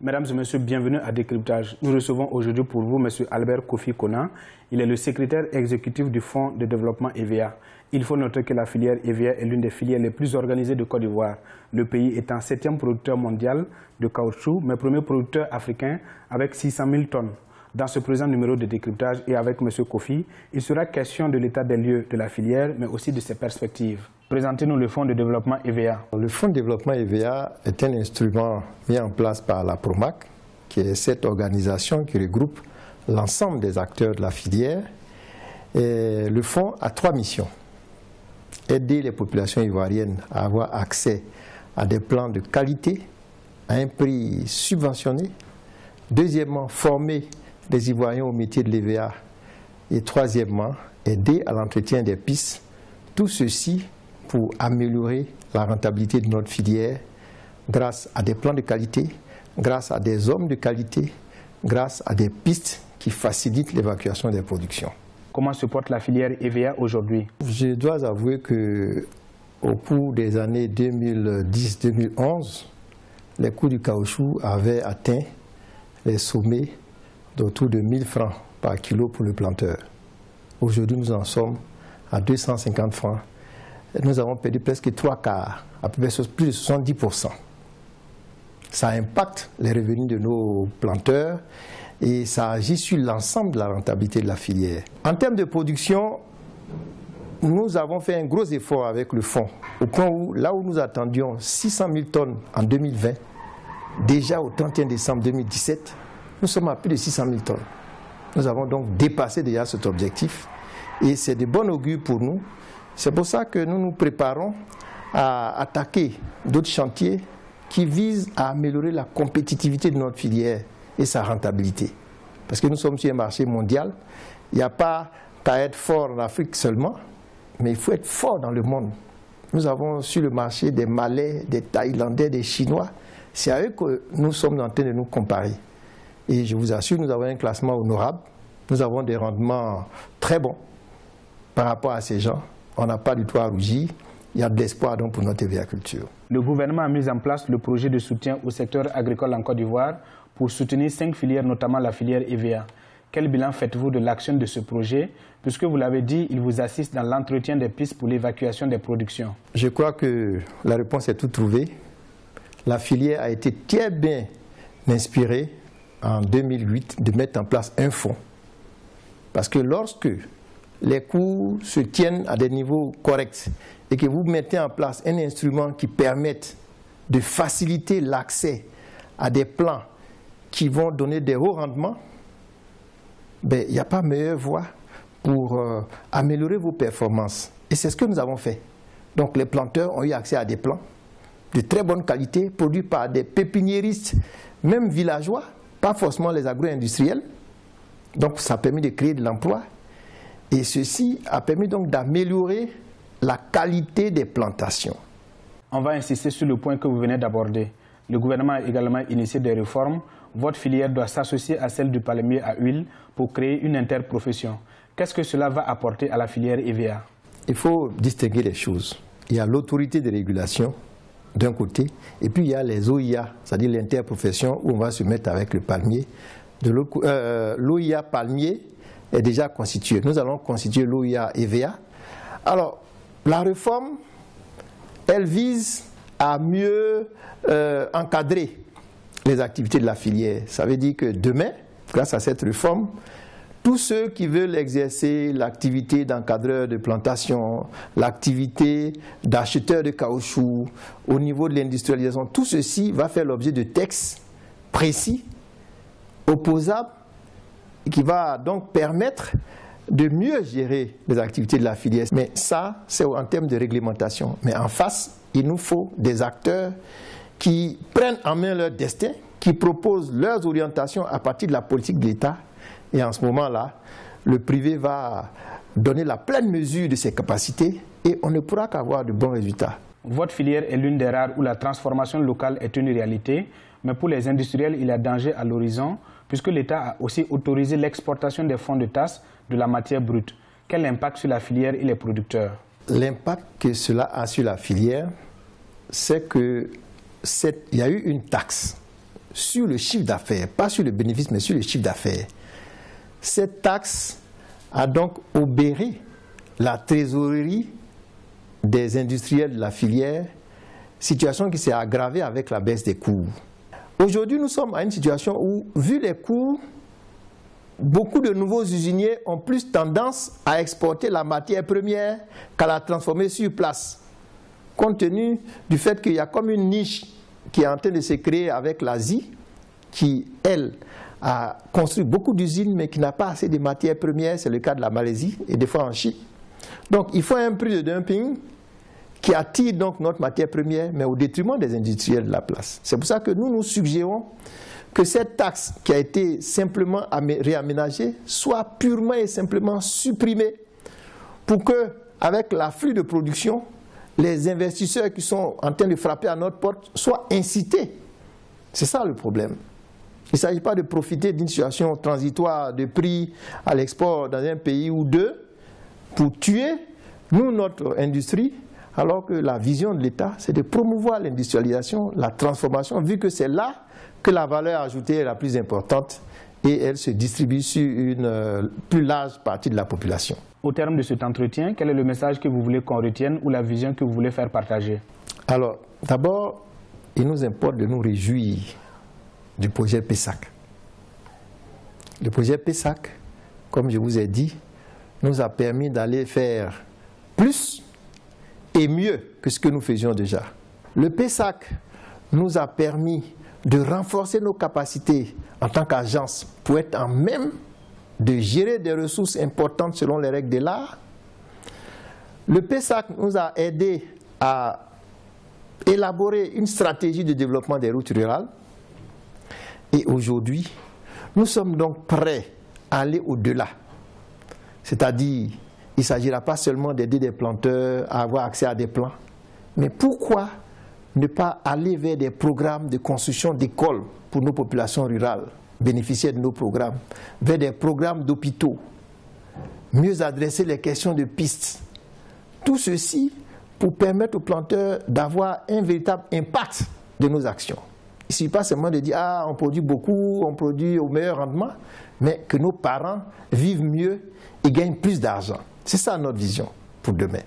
Mesdames et messieurs, bienvenue à Décryptage. Nous recevons aujourd'hui pour vous M. Albert Kofi Kona. Il est le secrétaire exécutif du Fonds de développement EVA. Il faut noter que la filière EVA est l'une des filières les plus organisées de Côte d'Ivoire. Le pays étant 7e producteur mondial de caoutchouc, mais premier producteur africain avec 600 000 tonnes. Dans ce présent numéro de Décryptage et avec M. Kofi, il sera question de l'état des lieux de la filière, mais aussi de ses perspectives. Présentez-nous le Fonds de développement EVA. Le Fonds de développement EVA est un instrument mis en place par la PROMAC, qui est cette organisation qui regroupe l'ensemble des acteurs de la filière. Et le fonds a 3 missions. Aider les populations ivoiriennes à avoir accès à des plants de qualité à un prix subventionné. Deuxièmement, former les Ivoiriens au métier de l'EVA. Et troisièmement, aider à l'entretien des pistes. Tout ceci pour améliorer la rentabilité de notre filière grâce à des plans de qualité, grâce à des hommes de qualité, grâce à des pistes qui facilitent l'évacuation des productions. Comment se porte la filière EVA aujourd'hui? Je dois avouer qu'au cours des années 2010-2011, les coûts du caoutchouc avaient atteint les sommets d'autour de 1000 francs par kilo pour le planteur. Aujourd'hui, nous en sommes à 250 francs. Nous avons perdu presque 3 quarts, à peu près plus de 70%. Ça impacte les revenus de nos planteurs et ça agit sur l'ensemble de la rentabilité de la filière. En termes de production, nous avons fait un gros effort avec le fonds, au point où, là où nous attendions 600 000 tonnes en 2020, déjà au 31 décembre 2017, nous sommes à plus de 600 000 tonnes. Nous avons donc dépassé déjà cet objectif et c'est de bon augure pour nous. C'est pour ça que nous nous préparons à attaquer d'autres chantiers qui visent à améliorer la compétitivité de notre filière et sa rentabilité. Parce que nous sommes sur un marché mondial, il n'y a pas qu'à être fort en Afrique seulement, mais il faut être fort dans le monde. Nous avons sur le marché des Malais, des Thaïlandais, des Chinois. C'est à eux que nous sommes en train de nous comparer. Et je vous assure, nous avons un classement honorable. Nous avons des rendements très bons par rapport à ces gens. On n'a pas du tout à rougir. Il y a de l'espoir donc pour notre aviculture. Le gouvernement a mis en place le projet de soutien au secteur agricole en Côte d'Ivoire pour soutenir 5 filières, notamment la filière EVA. Quel bilan faites-vous de l'action de ce projet? Puisque vous l'avez dit, il vous assiste dans l'entretien des pistes pour l'évacuation des productions. Je crois que la réponse est toute trouvée. La filière a été très bien inspirée en 2008 de mettre en place un fonds. Parce que lorsque les coûts se tiennent à des niveaux corrects et que vous mettez en place un instrument qui permette de faciliter l'accès à des plants qui vont donner des hauts rendements, ben, il n'y a pas meilleure voie pour améliorer vos performances. Et c'est ce que nous avons fait. Donc les planteurs ont eu accès à des plants de très bonne qualité, produits par des pépiniéristes, même villageois, pas forcément les agro-industriels. Donc ça a permis de créer de l'emploi. Et ceci a permis donc d'améliorer la qualité des plantations. On va insister sur le point que vous venez d'aborder. Le gouvernement a également initié des réformes. Votre filière doit s'associer à celle du palmier à huile pour créer une interprofession. Qu'est-ce que cela va apporter à la filière EVA? Il faut distinguer les choses. Il y a l'autorité de régulation d'un côté, et puis il y a les OIA, c'est-à-dire l'interprofession où on va se mettre avec le palmier. L'OIA palmier est déjà constitué. Nous allons constituer l'OIA EVA. Alors, la réforme, elle vise à mieux encadrer les activités de la filière. Ça veut dire que demain, grâce à cette réforme, tous ceux qui veulent exercer l'activité d'encadreur de plantation, l'activité d'acheteur de caoutchouc, au niveau de l'industrialisation, tout ceci va faire l'objet de textes précis, opposables, qui va donc permettre de mieux gérer les activités de la filière. Mais ça, c'est en termes de réglementation. Mais en face, il nous faut des acteurs qui prennent en main leur destin, qui proposent leurs orientations à partir de la politique de l'État. Et en ce moment-là, le privé va donner la pleine mesure de ses capacités et on ne pourra qu'avoir de bons résultats. Votre filière est l'une des rares où la transformation locale est une réalité, mais pour les industriels, il y a danger à l'horizon, puisque l'État a aussi autorisé l'exportation des fonds de tasse de la matière brute. Quel impact sur la filière et les producteurs? L'impact que cela a sur la filière, c'est qu'il y a eu une taxe sur le chiffre d'affaires, pas sur le bénéfice, mais sur le chiffre d'affaires. Cette taxe a donc obéré la trésorerie des industriels de la filière, situation qui s'est aggravée avec la baisse des cours. Aujourd'hui, nous sommes à une situation où, vu les cours, beaucoup de nouveaux usiniers ont plus tendance à exporter la matière première qu'à la transformer sur place, compte tenu du fait qu'il y a comme une niche qui est en train de se créer avec l'Asie, qui, elle, a construit beaucoup d'usines, mais qui n'a pas assez de matières premières. C'est le cas de la Malaisie et des fois en Chine. Donc, il faut un prix de dumping qui attire donc notre matière première, mais au détriment des industriels de la place. C'est pour ça que nous suggérons que cette taxe qui a été simplement réaménagée soit purement et simplement supprimée pour que, avec l'afflux de production, les investisseurs qui sont en train de frapper à notre porte soient incités. C'est ça le problème. Il ne s'agit pas de profiter d'une situation transitoire de prix à l'export dans un pays ou deux pour tuer, nous, notre industrie, alors que la vision de l'État, c'est de promouvoir l'industrialisation, la transformation, vu que c'est là que la valeur ajoutée est la plus importante et elle se distribue sur une plus large partie de la population. Au terme de cet entretien, quel est le message que vous voulez qu'on retienne ou la vision que vous voulez faire partager? Alors, d'abord, il nous importe de nous réjouir du projet PESAC. Le projet PESAC, comme je vous ai dit, nous a permis d'aller faire plus et mieux que ce que nous faisions déjà. Le PESAC nous a permis de renforcer nos capacités en tant qu'agence pour être en même de gérer des ressources importantes selon les règles de l'art. Le PESAC nous a aidé à élaborer une stratégie de développement des routes rurales. Et aujourd'hui, nous sommes donc prêts à aller au-delà. C'est-à-dire, il ne s'agira pas seulement d'aider des planteurs à avoir accès à des plants, mais pourquoi ne pas aller vers des programmes de construction d'écoles pour nos populations rurales, bénéficiaires de nos programmes, vers des programmes d'hôpitaux, mieux adresser les questions de pistes. Tout ceci pour permettre aux planteurs d'avoir un véritable impact de nos actions. Il ne suffit pas seulement de dire « Ah, on produit beaucoup, on produit au meilleur rendement », mais que nos parents vivent mieux et gagnent plus d'argent. C'est ça notre vision pour demain.